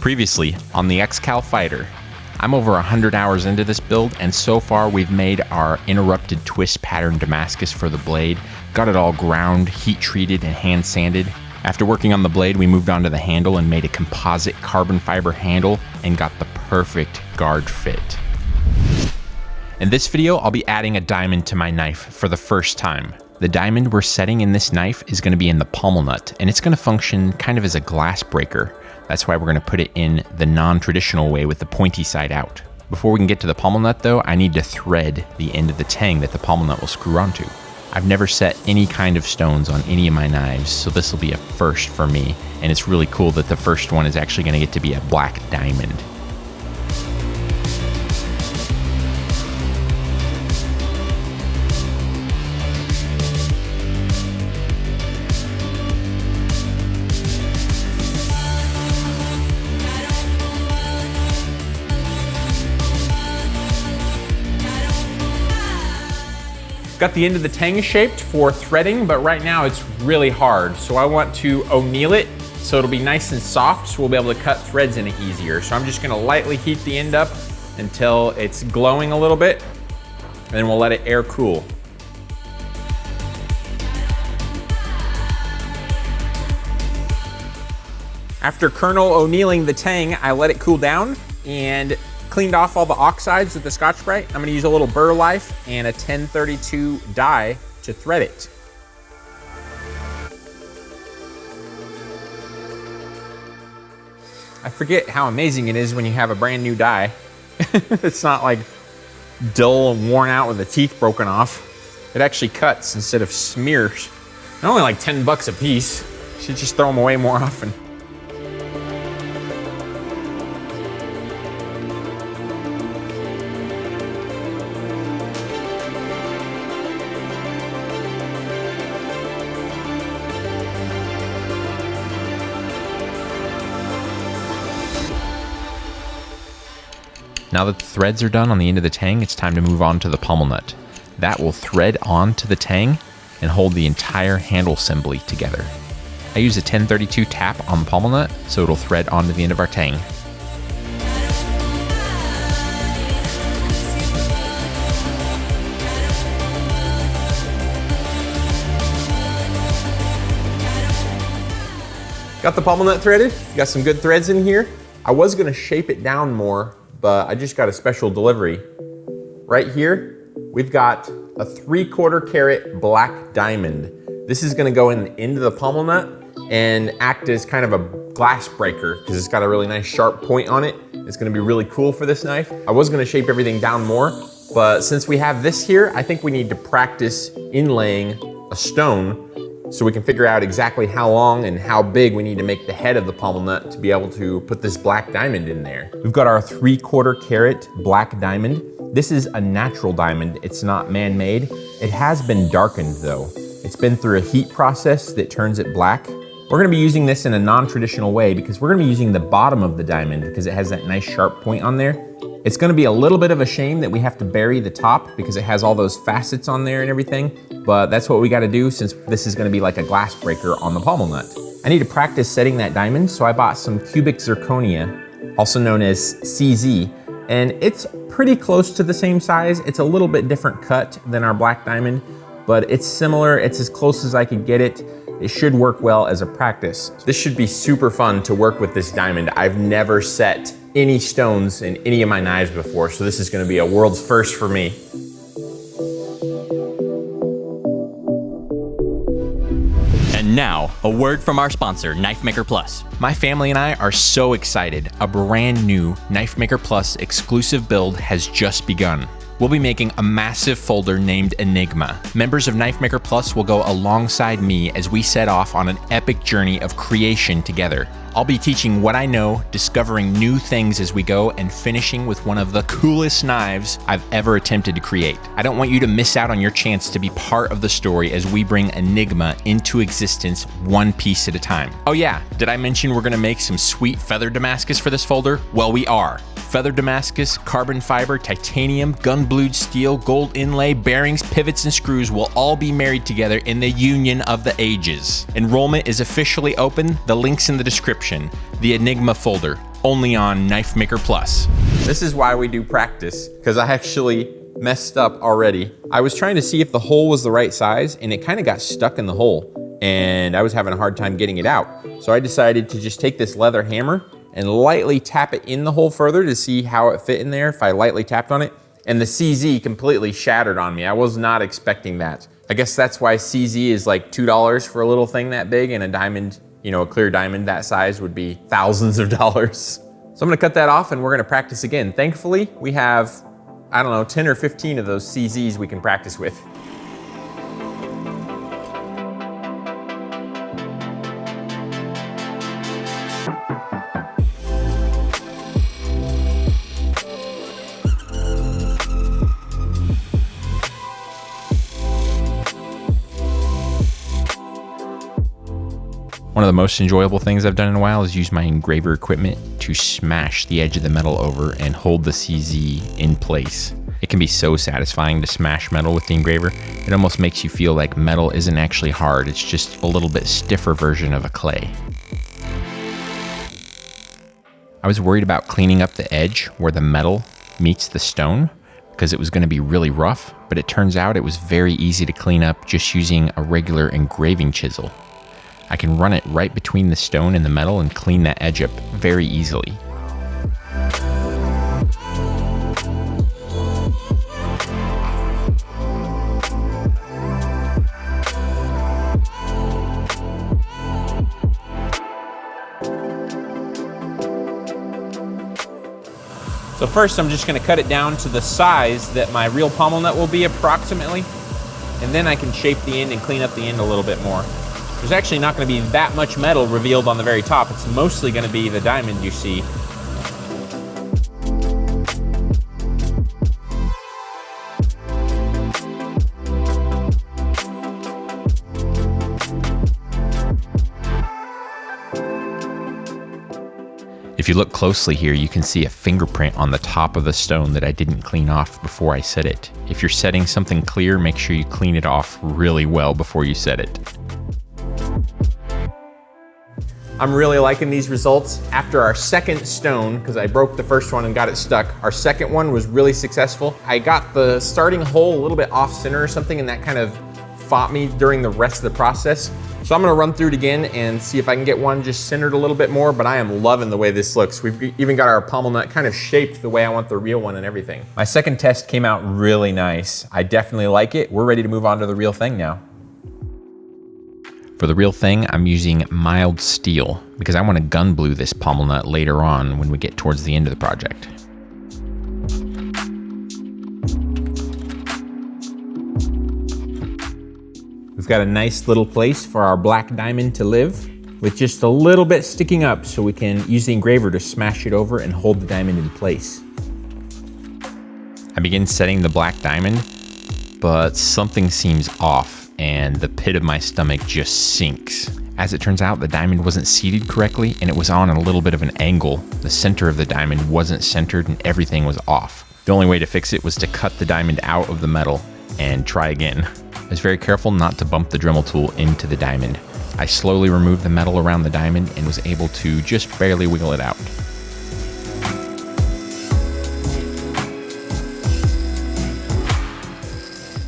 Previously on the XCAL Fighter, I'm over 100 hours into this build, and so far we've made our interrupted twist pattern Damascus for the blade, got it all ground, heat treated, and hand sanded. After working on the blade, we moved on to the handle and made a composite carbon fiber handle and got the perfect guard fit. In this video, I'll be adding a diamond to my knife for the first time. The diamond we're setting in this knife is going to be in the pommel nut, and it's going to function kind of as a glass breaker. That's why we're going to put it in the non-traditional way with the pointy side out. Before we can get to the pommel nut though, I need to thread the end of the tang that the pommel nut will screw onto. I've never set any kind of stones on any of my knives, so this will be a first for me, and it's really cool that the first one is actually going to get to be a black diamond. Got the end of the tang shaped for threading, but right now it's really hard. So I want to anneal it so it'll be nice and soft, so we'll be able to cut threads in it easier. So I'm just gonna lightly heat the end up until it's glowing a little bit, and then we'll let it air cool. After kernel annealing the tang, I let it cool down and cleaned off all the oxides with the Scotch-Brite. I'm gonna use a little burr life and a 1032 die to thread it. I forget how amazing it is when you have a brand new die. It's not like dull and worn out with the teeth broken off. It actually cuts instead of smears. They're only like 10 bucks a piece. You should just throw them away more often. Now that the threads are done on the end of the tang, it's time to move on to the pommel nut. That will thread onto the tang and hold the entire handle assembly together. I use a 1032 tap on the pommel nut so it'll thread onto the end of our tang. Got the pommel nut threaded, got some good threads in here. I was gonna shape it down more, but I just got a special delivery. Right here, we've got a 3/4 carat black diamond. This is gonna go into the pommel nut and act as kind of a glass breaker because it's got a really nice sharp point on it. It's gonna be really cool for this knife. I was gonna shape everything down more, but since we have this here, I think we need to practice inlaying a stone so we can figure out exactly how long and how big we need to make the head of the pommel nut to be able to put this black diamond in there. We've got our 3/4 carat black diamond. This is a natural diamond, it's not man-made. It has been darkened though. It's been through a heat process that turns it black. We're gonna be using this in a non-traditional way because we're gonna be using the bottom of the diamond because it has that nice sharp point on there. It's gonna be a little bit of a shame that we have to bury the top because it has all those facets on there and everything, but that's what we gotta do since this is gonna be like a glass breaker on the pommel nut. I need to practice setting that diamond, so I bought some cubic zirconia, also known as CZ, and it's pretty close to the same size. It's a little bit different cut than our black diamond, but it's similar, it's as close as I could get it. It should work well as a practice. This should be super fun to work with this diamond. I've never set any stones in any of my knives before, so this is gonna be a world's first for me. And now, a word from our sponsor, Knifemaker Plus. My family and I are so excited. A brand new Knifemaker Plus exclusive build has just begun. We'll be making a massive folder named Enigma. Members of Knifemaker Plus will go alongside me as we set off on an epic journey of creation together. I'll be teaching what I know, discovering new things as we go, and finishing with one of the coolest knives I've ever attempted to create. I don't want you to miss out on your chance to be part of the story as we bring Enigma into existence one piece at a time. Oh yeah, did I mention we're gonna make some sweet feather Damascus for this folder? Well, we are. Feather Damascus, carbon fiber, titanium, gun-blued steel, gold inlay, bearings, pivots, and screws will all be married together in the union of the ages. Enrollment is officially open. The link's in the description. The Enigma folder, only on Knifemaker Plus. This is why we do practice, because I actually messed up already. I was trying to see if the hole was the right size, and it kind of got stuck in the hole, and I was having a hard time getting it out. So I decided to just take this leather hammer and lightly tap it in the hole further to see how it fit in there if I lightly tapped on it. And the CZ completely shattered on me. I was not expecting that. I guess that's why CZ is like $2 for a little thing that big, and a diamond, you know, a clear diamond that size would be thousands of dollars. So I'm gonna cut that off and we're gonna practice again. Thankfully, we have, I don't know, 10 or 15 of those CZs we can practice with. One of the most enjoyable things I've done in a while is use my engraver equipment to smash the edge of the metal over and hold the CZ in place. It can be so satisfying to smash metal with the engraver. It almost makes you feel like metal isn't actually hard, it's just a little bit stiffer version of a clay. I was worried about cleaning up the edge where the metal meets the stone because it was going to be really rough, but it turns out it was very easy to clean up just using a regular engraving chisel. I can run it right between the stone and the metal and clean that edge up very easily. So first I'm just gonna cut it down to the size that my real pommel nut will be approximately, and then I can shape the end and clean up the end a little bit more. There's actually not going to be that much metal revealed on the very top. It's mostly going to be the diamond you see. If you look closely here, you can see a fingerprint on the top of the stone that I didn't clean off before I set it. If you're setting something clear, make sure you clean it off really well before you set it. I'm really liking these results. After our second stone, because I broke the first one and got it stuck, our second one was really successful. I got the starting hole a little bit off center or something, and that kind of fought me during the rest of the process. So I'm gonna run through it again and see if I can get one just centered a little bit more, but I am loving the way this looks. We've even got our pommel nut kind of shaped the way I want the real one and everything. My second test came out really nice. I definitely like it. We're ready to move on to the real thing now. For the real thing, I'm using mild steel because I want to gun blue this pommel nut later on when we get towards the end of the project. We've got a nice little place for our black diamond to live with just a little bit sticking up so we can use the engraver to smash it over and hold the diamond in place. I begin setting the black diamond, but something seems off and the pit of my stomach just sinks. As it turns out, the diamond wasn't seated correctly and it was on a little bit of an angle. The center of the diamond wasn't centered and everything was off. The only way to fix it was to cut the diamond out of the metal and try again. I was very careful not to bump the Dremel tool into the diamond. I slowly removed the metal around the diamond and was able to just barely wiggle it out.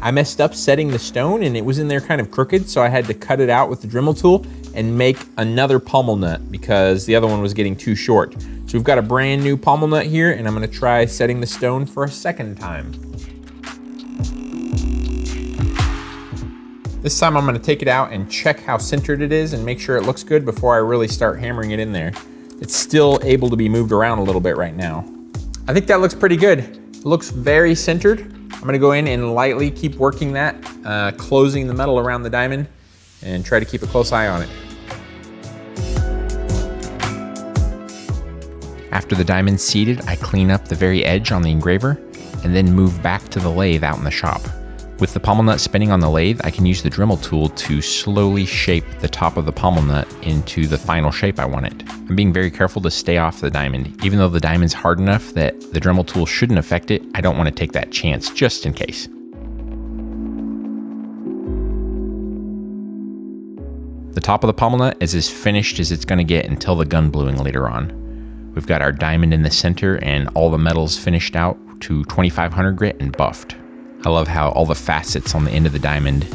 I messed up setting the stone and it was in there kind of crooked, so I had to cut it out with the Dremel tool and make another pommel nut because the other one was getting too short. So we've got a brand new pommel nut here, and I'm gonna try setting the stone for a second time. This time I'm gonna take it out and check how centered it is and make sure it looks good before I really start hammering it in there. It's still able to be moved around a little bit right now. I think that looks pretty good. It looks very centered. I'm gonna go in and lightly keep working that, closing the metal around the diamond and try to keep a close eye on it. After the diamond's seated, I clean up the very edge on the engraver and then move back to the lathe out in the shop. With the pommel nut spinning on the lathe, I can use the Dremel tool to slowly shape the top of the pommel nut into the final shape I want it. I'm being very careful to stay off the diamond. Even though the diamond's hard enough that the Dremel tool shouldn't affect it, I don't want to take that chance just in case. The top of the pommel nut is as finished as it's going to get until the gun bluing later on. We've got our diamond in the center and all the metals finished out to 2500 grit and buffed. I love how all the facets on the end of the diamond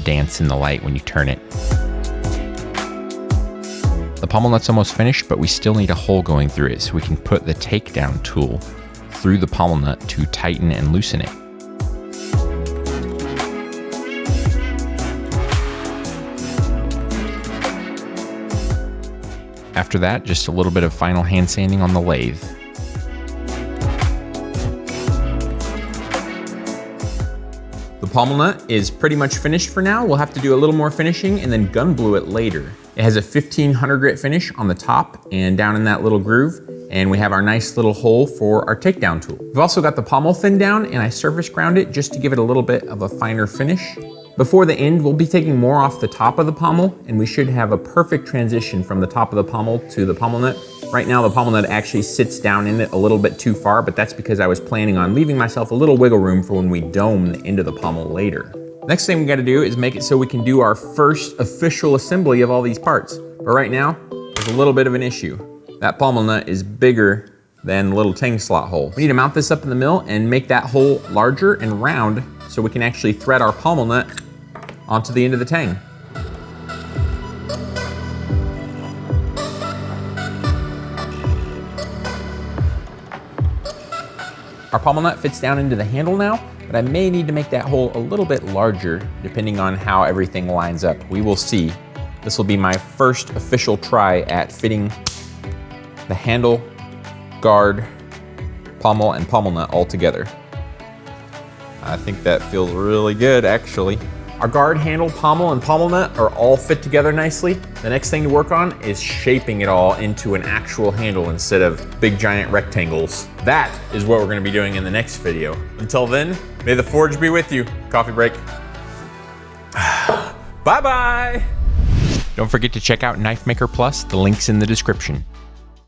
dance in the light when you turn it. The pommel nut's almost finished, but we still need a hole going through it so we can put the takedown tool through the pommel nut to tighten and loosen it. After that, just a little bit of final hand sanding on the lathe. The pommel nut is pretty much finished for now. We'll have to do a little more finishing and then gun blue it later. It has a 1500 grit finish on the top and down in that little groove. And we have our nice little hole for our takedown tool. We've also got the pommel thinned down and I surface ground it just to give it a little bit of a finer finish. Before the end, we'll be taking more off the top of the pommel and we should have a perfect transition from the top of the pommel to the pommel nut. Right now, the pommel nut actually sits down in it a little bit too far, but that's because I was planning on leaving myself a little wiggle room for when we dome the end of the pommel later. Next thing we gotta do is make it so we can do our first official assembly of all these parts. But right now, there's a little bit of an issue. That pommel nut is bigger than the little ting slot hole. We need to mount this up in the mill and make that hole larger and round so we can actually thread our pommel nut onto the end of the tang. Our pommel nut fits down into the handle now, but I may need to make that hole a little bit larger depending on how everything lines up. We will see. This will be my first official try at fitting the handle, guard, pommel, and pommel nut all together. I think that feels really good, actually. Our guard, handle, pommel, and pommel nut are all fit together nicely. The next thing to work on is shaping it all into an actual handle instead of big giant rectangles. That is what we're gonna be doing in the next video. Until then, may the forge be with you. Coffee break. Bye-bye. Don't forget to check out Knifemaker Plus, the link's in the description.